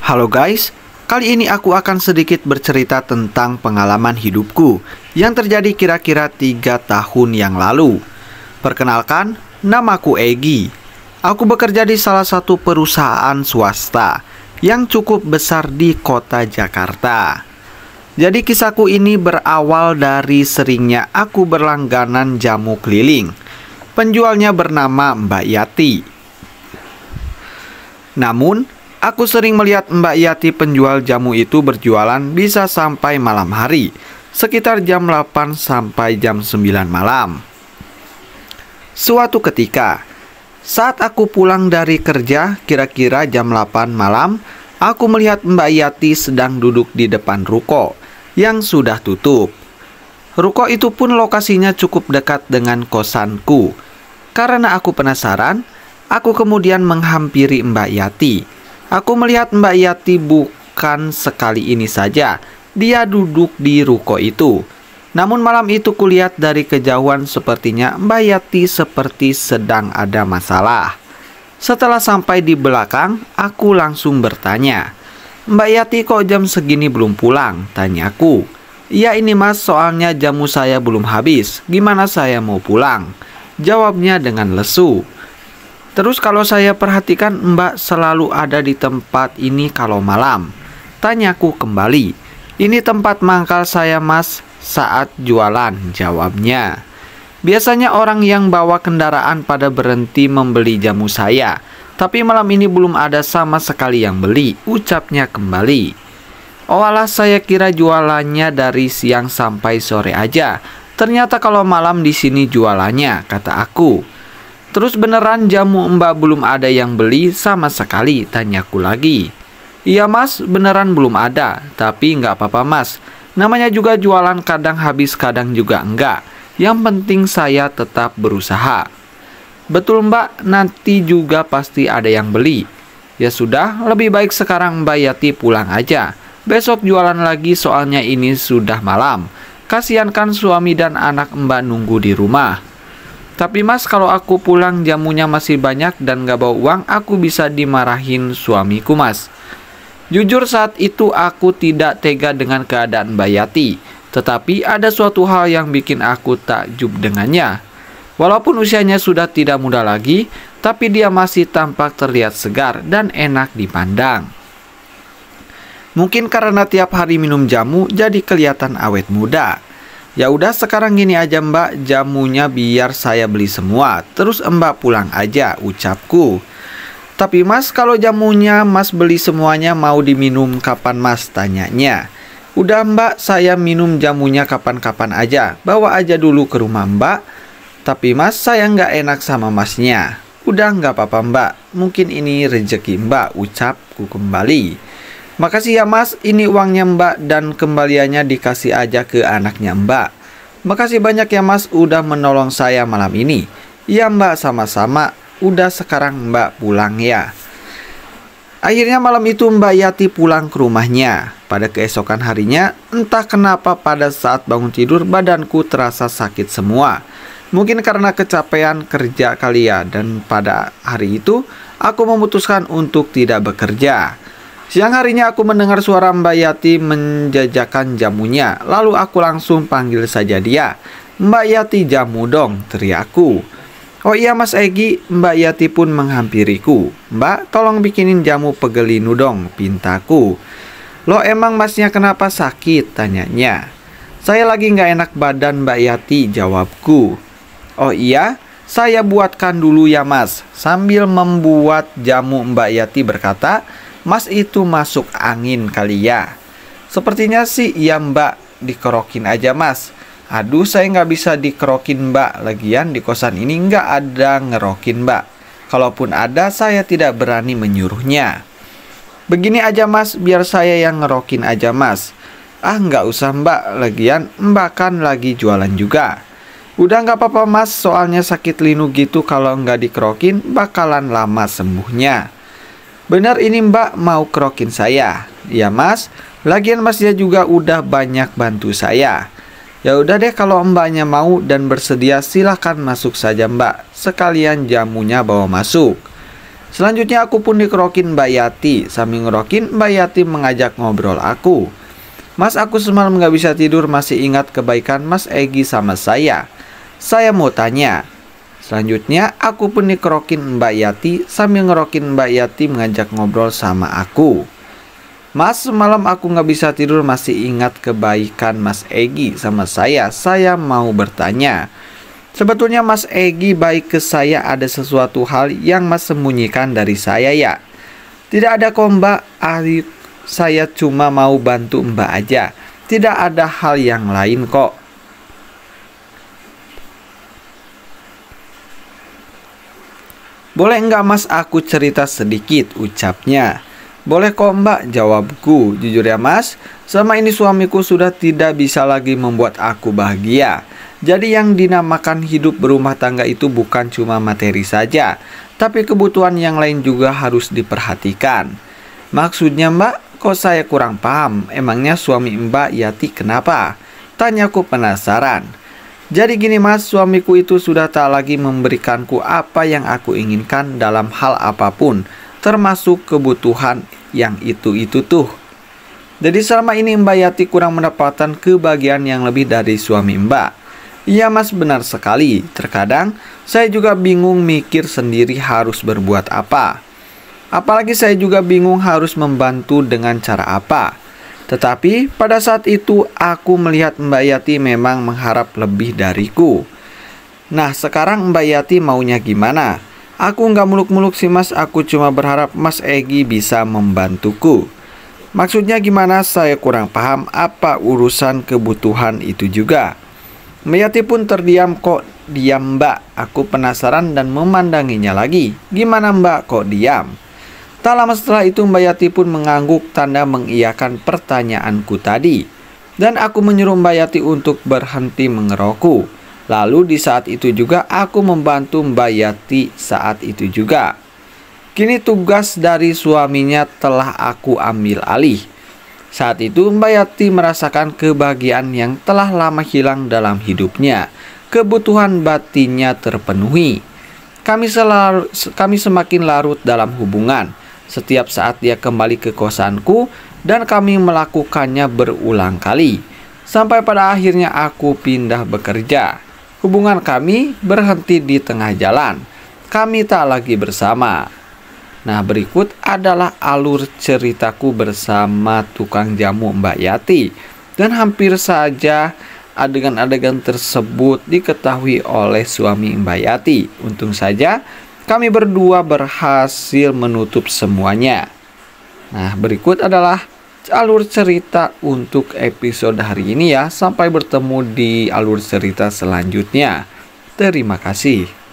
Halo guys, kali ini aku akan sedikit bercerita tentang pengalaman hidupku yang terjadi kira-kira 3 tahun yang lalu. Perkenalkan, namaku Egi. Aku bekerja di salah satu perusahaan swasta yang cukup besar di kota Jakarta. Jadi kisahku ini berawal dari seringnya aku berlangganan jamu keliling. Penjualnya bernama Mbak Yati. Namun, aku sering melihat Mbak Yati penjual jamu itu berjualan bisa sampai malam hari, sekitar jam 8 sampai jam 9 malam. Suatu ketika, saat aku pulang dari kerja kira-kira jam 8 malam, aku melihat Mbak Yati sedang duduk di depan ruko yang sudah tutup. Ruko itu pun lokasinya cukup dekat dengan kosanku. Karena aku penasaran, aku kemudian menghampiri Mbak Yati. Aku melihat Mbak Yati bukan sekali ini saja, dia duduk di ruko itu. Namun malam itu kulihat dari kejauhan sepertinya Mbak Yati seperti sedang ada masalah. Setelah sampai di belakang, aku langsung bertanya, "Mbak Yati kok jam segini belum pulang?" tanyaku. "Ya ini mas, soalnya jamu saya belum habis, gimana saya mau pulang?" jawabnya dengan lesu. "Terus kalau saya perhatikan Mbak selalu ada di tempat ini kalau malam?" tanyaku kembali. "Ini tempat mangkal saya mas saat jualan," jawabnya. "Biasanya orang yang bawa kendaraan pada berhenti membeli jamu saya, tapi malam ini belum ada sama sekali yang beli," ucapnya kembali. "Oh alah, saya kira jualannya dari siang sampai sore aja. Ternyata kalau malam di sini jualannya," kata aku. "Terus beneran jamu Mbak belum ada yang beli sama sekali?" tanyaku lagi. "Iya mas, beneran belum ada, tapi nggak apa-apa mas. Namanya juga jualan, kadang habis kadang juga enggak. Yang penting saya tetap berusaha." "Betul mbak, nanti juga pasti ada yang beli." "Ya sudah, lebih baik sekarang Mbak Yati pulang aja. Besok jualan lagi soalnya ini sudah malam. Kasihan kan suami dan anak Mbak nunggu di rumah." "Tapi mas, kalau aku pulang jamunya masih banyak dan gak bawa uang, aku bisa dimarahin suamiku mas." Jujur saat itu aku tidak tega dengan keadaan Mbak Yati. Tetapi ada suatu hal yang bikin aku takjub dengannya. Walaupun usianya sudah tidak muda lagi, tapi dia masih tampak terlihat segar dan enak dipandang. Mungkin karena tiap hari minum jamu jadi kelihatan awet muda. "Ya udah sekarang gini aja mbak, jamunya biar saya beli semua, terus mbak pulang aja," ucapku. "Tapi mas, kalau jamunya mas beli semuanya mau diminum kapan mas?" tanyanya. "Udah mbak, saya minum jamunya kapan-kapan aja, bawa aja dulu ke rumah mbak." "Tapi mas, saya nggak enak sama masnya." "Udah nggak apa-apa mbak, mungkin ini rezeki mbak," ucapku kembali. "Makasih ya mas, ini uangnya mbak dan kembaliannya dikasih aja ke anaknya mbak." "Makasih banyak ya mas udah menolong saya malam ini." "Ya mbak, sama-sama. Udah sekarang mbak pulang ya." Akhirnya malam itu Mbak Yati pulang ke rumahnya. Pada keesokan harinya, entah kenapa pada saat bangun tidur badanku terasa sakit semua. Mungkin karena kecapean kerja kali ya, dan pada hari itu aku memutuskan untuk tidak bekerja. Siang harinya aku mendengar suara Mbak Yati menjajakan jamunya. Lalu aku langsung panggil saja dia. "Mbak Yati, jamu dong," teriakku. "Oh iya mas Egi." Mbak Yati pun menghampiriku. "Mbak, tolong bikinin jamu pegelinu dong," pintaku. "Loh emang masnya kenapa sakit?" tanyanya. "Saya lagi nggak enak badan Mbak Yati," jawabku. "Oh iya, saya buatkan dulu ya mas." Sambil membuat jamu Mbak Yati berkata, "Mas itu masuk angin kali ya." "Sepertinya sih iya mbak, dikerokin aja mas." "Aduh, saya nggak bisa dikerokin mbak, lagian di kosan ini nggak ada ngerokin mbak. Kalaupun ada, saya tidak berani menyuruhnya." "Begini aja mas, biar saya yang ngerokin aja mas." "Ah nggak usah mbak, lagian mbak kan lagi jualan juga." "Udah nggak apa-apa mas, soalnya sakit linu gitu, kalau nggak dikerokin bakalan lama sembuhnya." "Bener ini mbak mau kerokin saya?" "Ya mas, lagian masnya juga udah banyak bantu saya." "Ya udah deh, kalau mbaknya mau dan bersedia silahkan masuk saja mbak, sekalian jamunya bawa masuk." Selanjutnya aku pun dikerokin Mbak Yati. Sambil ngerokin, Mbak Yati mengajak ngobrol aku. Mas, aku semalam gak bisa tidur, masih ingat kebaikan Mas Egi sama saya. Saya mau tanya. Selanjutnya aku pun dikerokin Mbak Yati. Sambil ngerokin, Mbak Yati mengajak ngobrol sama aku. Mas, semalam aku gak bisa tidur, masih ingat kebaikan Mas Egi sama saya. Saya mau bertanya. Sebetulnya Mas Egi baik ke saya, ada sesuatu hal yang Mas sembunyikan dari saya ya? Tidak ada kok Mbak, saya cuma mau bantu Mbak aja. Tidak ada hal yang lain kok. Boleh enggak Mas aku cerita sedikit, ucapnya. Boleh kok Mbak, jawabku. Jujur ya Mas, selama ini suamiku sudah tidak bisa lagi membuat aku bahagia. Jadi yang dinamakan hidup berumah tangga itu bukan cuma materi saja, tapi kebutuhan yang lain juga harus diperhatikan. Maksudnya Mbak, kok saya kurang paham. Emangnya suami Mbak Yati kenapa? Tanyaku penasaran. Jadi gini Mas, suamiku itu sudah tak lagi memberikanku apa yang aku inginkan dalam hal apapun, termasuk kebutuhan yang itu tuh. Jadi selama ini Mbak Yati kurang mendapatkan kebahagiaan yang lebih dari suami Mbak. Iya Mas, benar sekali. Terkadang saya juga bingung mikir sendiri harus berbuat apa. Apalagi saya juga bingung harus membantu dengan cara apa. Tetapi pada saat itu aku melihat Mbak Yati memang mengharap lebih dariku. Nah sekarang Mbak Yati maunya gimana? Aku nggak muluk-muluk sih Mas, aku cuma berharap Mas Egi bisa membantuku. Maksudnya gimana? Saya kurang paham apa urusan kebutuhan itu juga. Mbak Yati pun terdiam. Kok diam Mbak? Aku penasaran dan memandanginya lagi. Gimana Mbak kok diam? Tak lama setelah itu Mbak Yati pun mengangguk tanda mengiyakan pertanyaanku tadi. Dan aku menyuruh Mbak Yati untuk berhenti mengerokku. Lalu di saat itu juga aku membantu Mbak Yati saat itu juga. Kini tugas dari suaminya telah aku ambil alih. Saat itu Mbak Yati merasakan kebahagiaan yang telah lama hilang dalam hidupnya. Kebutuhan batinnya terpenuhi. Kami semakin larut dalam hubungan. Setiap saat dia kembali ke kosanku dan kami melakukannya berulang kali. Sampai pada akhirnya aku pindah bekerja. Hubungan kami berhenti di tengah jalan. Kami tak lagi bersama. Nah, berikut adalah alur ceritaku bersama tukang jamu Mbak Yati. Dan hampir saja adegan-adegan tersebut diketahui oleh suami Mbak Yati. Untung saja kami berdua berhasil menutup semuanya. Nah, berikut adalah alur cerita untuk episode hari ini ya. Sampai bertemu di alur cerita selanjutnya. Terima kasih.